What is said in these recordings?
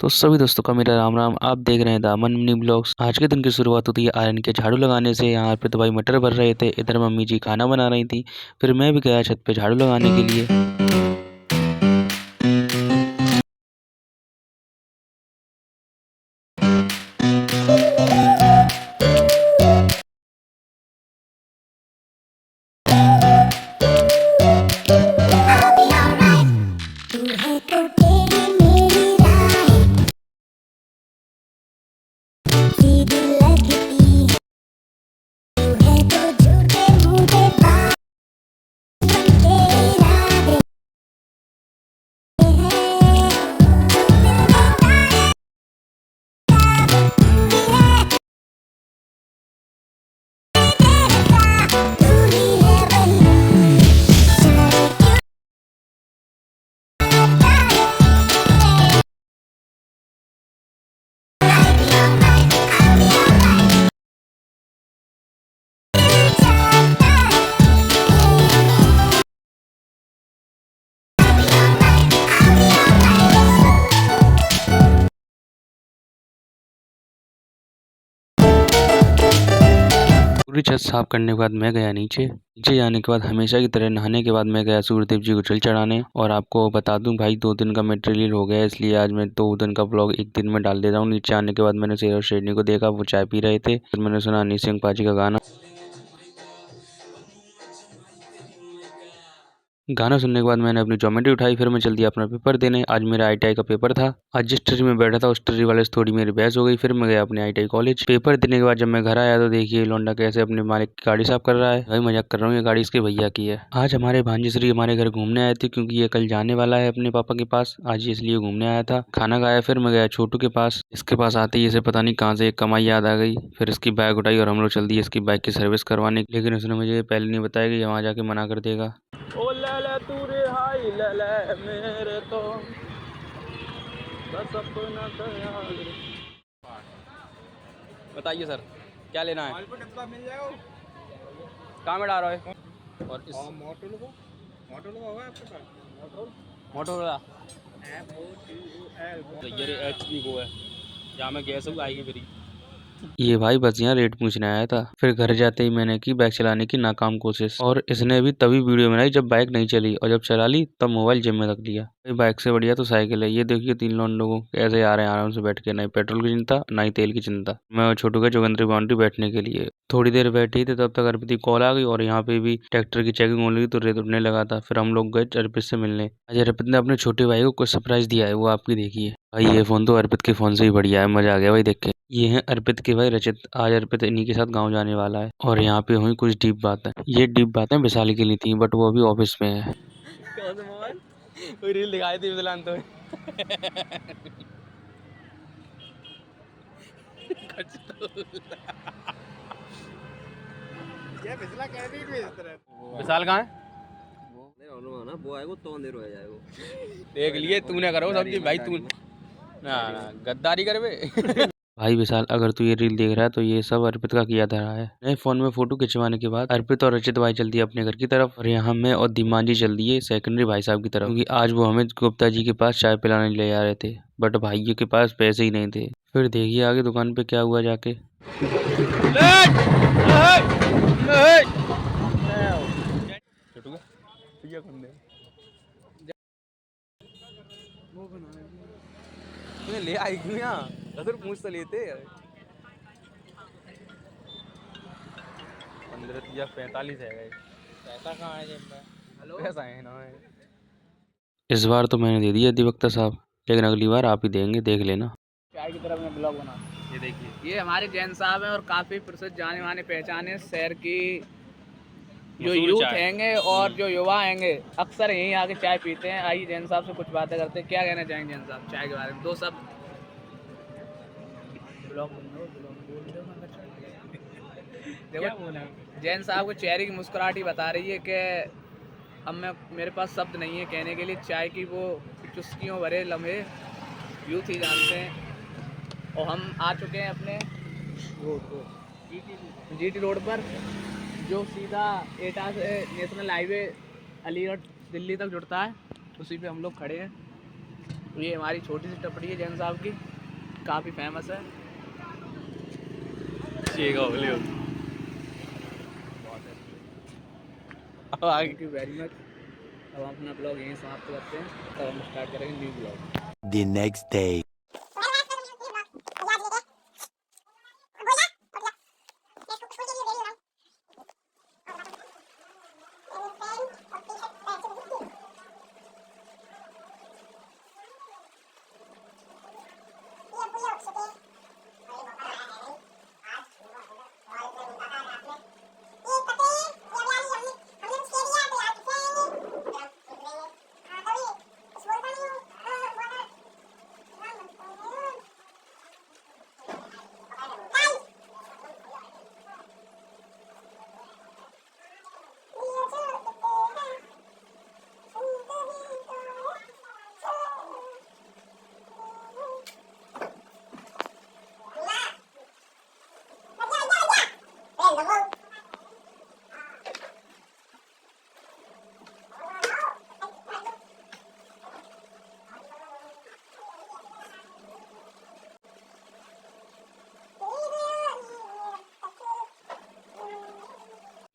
तो सभी दोस्तों का मेरा राम राम। आप देख रहे हैं दामन मिनी ब्लॉग्स। आज के दिन की शुरुआत होती है आयरन के झाड़ू लगाने से। यहाँ पे तो भाई मटर भर रहे थे, इधर मम्मी जी खाना बना रही थी, फिर मैं भी गया छत पे झाड़ू लगाने के लिए। पूरी छत साफ करने के बाद मैं गया नीचे जाने के बाद हमेशा की तरह नहाने के बाद मैं गया सूर्यदेव जी को जल चढ़ाने। और आपको बता दूं भाई 2 दिन का मटेरियल हो गया, इसलिए आज मैं 2 दिन का ब्लॉग एक दिन में डाल देता हूँ। नीचे आने के बाद मैंने शेर और शेरनी को देखा, वो चाय पी रहे थे। फिर मैंने सुना हनी सिंह पाजी का गाना सुनने के बाद मैंने अपनी ज्योमेट्री उठाई, फिर मैं चल दिया अपना पेपर देने। आज मेरा आईटीआई का पेपर था। आज जिस ट्री में बैठा था उस ट्री वाले से थोड़ी मेरी बहस हो गई, फिर मैं गया अपने आईटीआई कॉलेज। पेपर देने के बाद जब मैं घर आया तो देखिए लौंडा कैसे अपने मालिक की गाड़ी साफ कर रहा है। भाई मजाक कर रहा हूँ, ये गाड़ी इसके भैया की है। आज हमारे भांजी श्री हमारे घर घूमने आए थे, क्योंकि ये कल जाने वाला है अपने पापा के पास। आज इसलिए घूमने आया था। खाना खाया, फिर मैं गया छोटू के पास। इसके पास आते ही इसे पता नहीं कहाँ से एक कमाई याद आ गई। फिर इसकी बाइक उठाई और हम लोग चल दिए इसकी बाइक की सर्विस करवाने, लेकिन उसने मुझे पहले नहीं बताया कि वहाँ जाके मना कर देगा। ओ ले तू रिहाई ले मेरे तो बस अपना ख्याल। बताइए सर क्या लेना है? मिल जाएगा। कहाँ में डाल रहा है? और इस मोटो होगा आपके पास? मोटो वाला ये HP को है, यहाँ में गैस आएगी मेरी। ये भाई बस यहाँ रेट पूछने आया था। फिर घर जाते ही मैंने की बाइक चलाने की नाकाम कोशिश, और इसने भी तभी वीडियो बनाई जब बाइक नहीं चली, और जब चला ली तब मोबाइल जेब में रख लिया। भाई बाइक से बढ़िया तो साइकिल है। ये देखिए 3 लोगों कैसे आ रहे हैं आराम से बैठ के, नहीं पेट्रोल की चिंता नहीं तेल की चिंता। मैं और छोटू गए जोगिंद्री बाउंड्री बैठने के लिए। थोड़ी देर बैठे ही थे तब तक अर्पित की कॉल आ गई, और यहाँ पे भी ट्रैक्टर की चेकिंग होने लगी तो रेत उड़ने लगा था। फिर हम लोग गए अर्पित से मिलने। आज अर्पित ने अपने छोटे भाई को कुछ सरप्राइज दिया है, वो आपकी देखिए। भाई ये फोन तो अर्पित के फोन से ही बढ़िया है, मजा आ गया भाई देख के। ये है अर्पित के भाई रचित। आज अर्पित इन्हीं के साथ गांव जाने वाला है। और यहाँ पे हुई कुछ डीप बातें। ये डीप बातें विशाली के लिए थी, बट वो अभी ऑफिस में है। कौन सा मोबाइल? कोई रील दिखाई थी विशाल तो ये विशाल कैसे भेजते रहे? विशाल कहाँ है? वो आएगा तो अंधेर हो जाएगा। देख लिए तूने करो सबकी भाई तू ना गद्दारी कर बे। भाई विशाल, अगर तू ये रील देख रहा है तो ये सब अर्पित का किया धरा है। नए फोन में फोटो खिंचवाने के बाद अर्पित और रचित भाई चल दिए अपने घर की तरफ, और यहाँ मैं और धीमान जी चल दिए सेकेंडरी भाई साहब की तरफ, क्योंकि आज वो हमें गुप्ता जी के पास चाय पिलाने ले जा रहे थे, बट भाइयों के पास पैसे ही नहीं थे। फिर देखिए आगे दुकान पे क्या हुआ जाके। ले आई क्यों यहाँ? अगर पूछ तो लेते 15 या 45 है गए। पैसा कहाँ है जेब में? हेलो पैसा है ना है। इस बार तो मैंने दे दिया अधिवक्ता साहब, लेकिन अगली बार आप ही देंगे, देख लेना। चाय की तरफ में ब्लॉग बना। ये देखिए ये हमारे जैन साहब हैं और काफ़ी प्रसिद्ध जाने माने पहचाने शहर की जो यूथ हैंगे और जो युवा हैंगे अक्सर यहीं आके चाय पीते हैं। आइए जैन साहब से कुछ बातें करते हैं। क्या कहना चाहेंगे जैन साहब चाय के बारे में? 2 शब्द। देखो जैन साहब को चेहरे की मुस्कुराहट ही बता रही है कि अब मेरे पास शब्द नहीं है कहने के लिए। चाय की वो चुस्कियों भरे लम्हे यूथ ही जानते हैं। और हम आ चुके हैं अपने GT रोड पर, जो सीधा एटा से नेशनल हाईवे अलीगढ़ दिल्ली तक जुड़ता है, उसी पे हम लोग खड़े हैं। ये हमारी छोटी सी टपड़ी है जैन साहब की, काफ़ी फेमस है। Thank you very much. अब हम अपना ब्लॉग यहीं समाप्त करते हैं, तब हम स्टार्ट करेंगे new blog. The next day.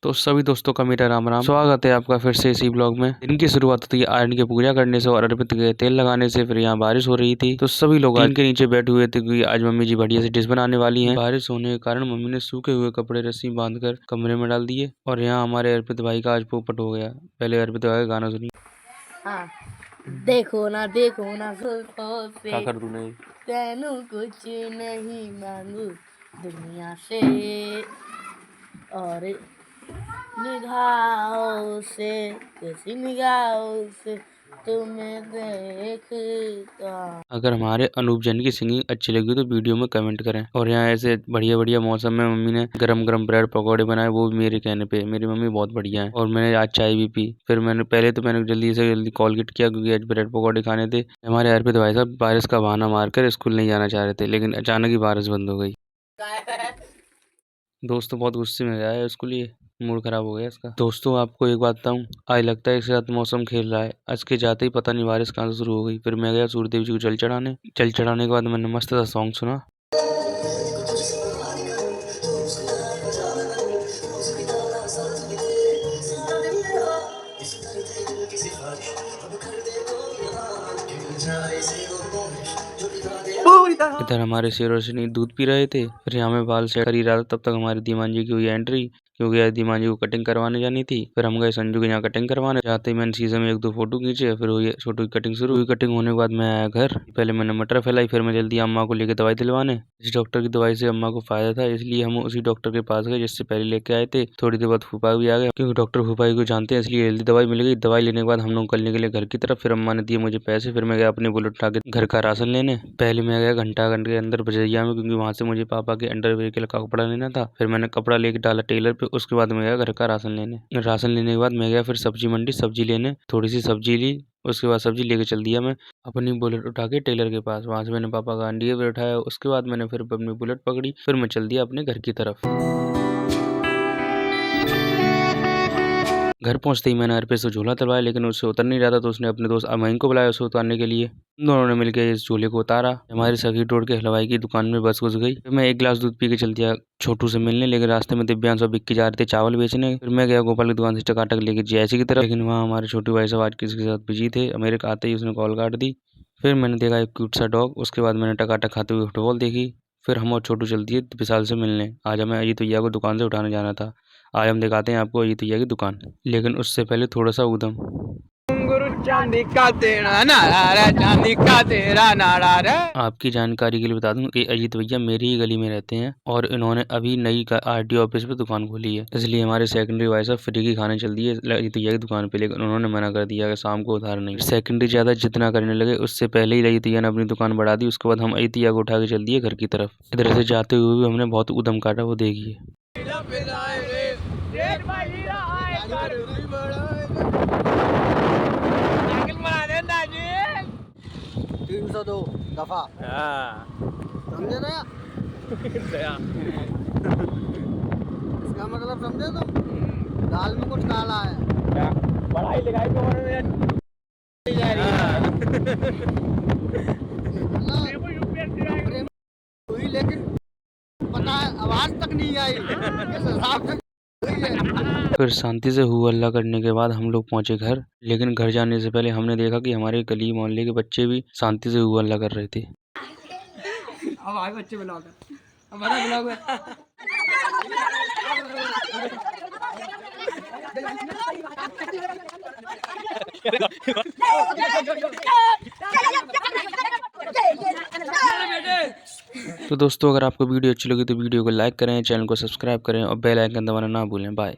तो सभी दोस्तों का मेरा राम राम, स्वागत है आपका फिर से इसी ब्लॉग में। दिन की शुरुआत होती है आयरन की पूजा करने से और अर्पित के तेल लगाने से। फिर यहाँ बारिश हो रही थी तो सभी लोग टीन के नीचे बैठे हुए थे क्योंकि आज मम्मी जी बढ़िया सी डिश बनाने वाली हैं। बारिश होने के कारण मम्मी ने सूखे हुए कपड़े रस्सी बांधकर कमरे में डाल दिए और यहाँ हमारे अर्पित भाई का आज पोपट हो गया। पहले अर्पित भाई का गाना सुनिए। हाँ। देखो ना जुल्फों से क्या कर तूने? तेनू कुछ नहीं मांगू दुनिया से, और निगाहों से, कैसी निगाहों से तुम्हें देखता। अगर हमारे अनूप जैन की सिंगिंग अच्छी लगी तो वीडियो में कमेंट करें। और यहाँ ऐसे बढ़िया बढ़िया मौसम में मम्मी ने गरम गरम ब्रेड पकौड़े बनाए, वो भी मेरे कहने पे। मेरी मम्मी बहुत बढ़िया है। और मैंने आज चाय भी पी। फिर मैंने जल्दी से जल्दी कॉलगेट किया क्योंकि आज ब्रेड पकौड़े खाने थे। हमारे अर्पित भाई साहब बारिश का बहाना मारकर स्कूल नहीं जाना चाह रहे थे, लेकिन अचानक ही बारिश बंद हो गई। दोस्तों बहुत गुस्से में गया है स्कूल, ये मूड खराब हो गया इसका। दोस्तों आपको एक बात बताऊं, आज लगता है इसके साथ मौसम खेल रहा है। आज के जाते ही पता नहीं बारिश कहाँ से शुरू हो गई। फिर मैं गया सूर्य देव जी को जल चढ़ाने। जल चढ़ाने के बाद मैंने मस्त सा सॉन्ग सुना। इधर हमारे शेर और शेरनी दूध पी रहे थे। फिर यहाँ में बाल सेट कर ही रहा था, तब तक हमारी धीमान जी की हुई एंट्री, क्योंकि आज धीमान जी को कटिंग करवाने जानी थी। फिर हम गए संजू के यहाँ कटिंग करवाने। जाते ही मैंने शीशे में एक दो फोटो खींचे। फिर हुई छोटू की कटिंग शुरू हुई। कटिंग होने के बाद मैं आया घर। पहले मैंने मटर फैलाई, फिर मैं जल्दी अम्मा को लेकर दवाई दिलवाने। इस डॉक्टर की दवाई से अम्मा को फायदा था, इसलिए हम उसी डॉक्टर के पास गए जिससे पहले लेके आए थे। थोड़ी देर बाद फूफा भी आ गए, क्योंकि डॉक्टर फूफाई को जानते हैं, इसलिए जल्दी दवाई मिल गई। दवाई लेने के बाद हम लोग कल निकले घर की तरफ। फिर अम्मा ने दिए मुझे पैसे। फिर मैं गया अपनी बुलेट उठा के घर का राशन लेने। पहले मैं गया घंटा के अंदर बजरिया में, क्योंकि वहां से मुझे पापा के अंडरवेयर के कपड़ा लेना था। फिर मैंने कपड़ा लेके डाला टेलर पे। उसके बाद मैं गया घर का राशन लेने। राशन लेने के बाद मैं गया फिर सब्जी मंडी सब्जी लेने। थोड़ी सी सब्जी ली, उसके बाद सब्जी लेके चल दिया मैं अपनी बुलेट उठा के टेलर के पास। वहां से मैंने पापा का अंडरवेयर उठाया। उसके बाद मैंने फिर अपनी बुलेट पकड़ी। फिर मैं चल दिया अपने घर की तरफ। घर पहुंचते ही मैंने अर्पित से झूला उतरवाया, लेकिन उससे उतर नहीं रहा था, तो उसने अपने दोस्त अमैन को बुलाया उसे उतारने के लिए। दोनों ने मिलकर इस झूले को उतारा। हमारी सखी रोड के हलवाई की दुकान में बस घुस गई। फिर मैं एक गिलास दूध पी के चल दिया छोटू से मिलने, लेकिन रास्ते में दिव्यांश और बिक्की जा रहे थे चावल बेचने। फिर मैं गया गोपाल की दुकान से टकाटक लेके जैसी की तरफ, लेकिन वहाँ हमारे छोटू भाई साहब आज किसी के साथ बिजी थे। मेरे आते ही उसने कॉल काट दी। फिर मैंने देखा एक क्यूट सा डॉग। उसके बाद मैंने टकाटक खाते हुए फुटबॉल देखी। फिर हम और छोटू चल दिए विशाल से मिलने। आज हमें अजीत भैया को दुकान से उठाने जाना था। आज हम दिखाते हैं आपको अजीत भैया की दुकान, लेकिन उससे पहले थोड़ा सा ऊधम। चांदी का तेरा नारा रे, चांदी का तेरा नारा रे। आपकी जानकारी के लिए बता दूं कि अजीत भैया मेरी ही गली में रहते हैं और इन्होंने अभी नई आरटीओ ऑफिस पे दुकान खोली है, इसलिए हमारे सेकेंडरी भाई साहब फ्री की खाने चल दिए अजीत भैया की दुकान पे। लेकिन उन्होंने मना कर दिया कि शाम को उधार नहीं। सेकेंडरी ज्यादा जितना करने लगे, उससे पहले ही अजीत भैया ने अपनी दुकान बढ़ा दी। उसके बाद हम अजीत भैया को उठा के चल दिए घर की तरफ। इधर से जाते हुए भी हमने बहुत उदम काटा, वो देखिए। 302 दफा। समझे ना? इसका मतलब समझे तुम? दाल में कुछ काला है। पढ़ाई लिखाई तो भाई किस हिसाब से फिर शांति से हू हल्ला करने के बाद हम लोग पहुंचे घर। लेकिन घर जाने से पहले हमने देखा कि हमारे गली मोहल्ले के बच्चे भी शांति से हू हल्ला कर रहे थे। अब आए बच्चे ब्लॉग है, हमारा ब्लॉग है। तो दोस्तों, अगर आपको वीडियो अच्छी लगी तो वीडियो को लाइक करें, चैनल को सब्सक्राइब करें और बेल आइकन दबाना ना भूलें। बाय।